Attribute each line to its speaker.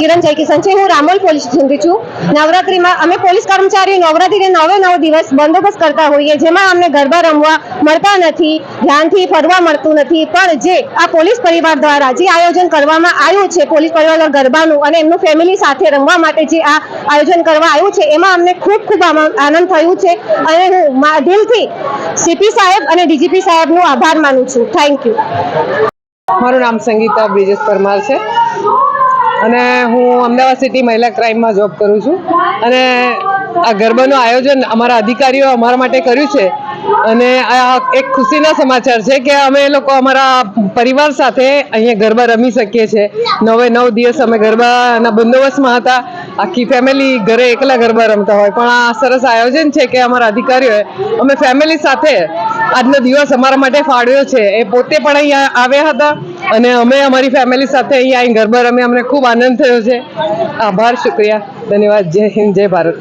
Speaker 1: કિરણ જયકિશન છે. હું રામોલ પોલીસ સ્ટેશનથી છું. નવરાત્રીમાં અમે પોલીસ કર્મચારીઓ નવરાત્રીને 9 દિવસ બંદોબસ્ત કરતા હોઈએ, જેમાં અમને ગરબા રમવા મળતા નથી, ધ્યાનથી ફરવા મળતું નથી. પણ જે આ પોલીસ પરિવાર દ્વારા જે આયોજન કરવામાં આવ્યું છે, પોલીસ પરિવાર ગરબાનું અને એમનું ફેમિલી સાથે રમવા માટે જે આ આયોજન કરવા આવ્યું છે, એમાં અમને ખૂબ ખૂબ આનંદ થયું છે. અને હું દિલથી સીપી સાહેબ અને ડીજીપી સાહેબનો આભાર માનું છું. Thank you.
Speaker 2: મારું નામ સંગીતા બ્રિજેશ પરમાર છે અને હું અમદાવાદ સિટી મહિલા ક્રાઇમમાં જોબ કરું છું. અને આ ગરબાનું આયોજન અમારા અધિકારીઓ અમારા માટે કર્યું છે અને આ એક ખુશીના સમાચાર છે કે અમે લોકો અમારા પરિવાર સાથે અહીંયા ગરબા રમી શકીએ છીએ. 9 દિવસ અમે ગરબાના બંદોબસ્તમાં હતા. આખી ફેમિલી ઘરે એકલા ગરબા રમતા હોય, પણ આ સરસ આયોજન છે કે અમારા અધિકારીઓએ અમે ફેમિલી સાથે આજનો દિવસ અમારા માટે ફાળવ્યો છે. એ પોતે પણ અહીંયા આવ્યા હતા અને અમે અમારી ફેમિલી સાથે અહીંયા ગરબા રમી અમને ખૂબ આનંદ થયો છે. આભાર, શુક્રિયા, ધન્યવાદ. જય હિન્દ, જય ભારત.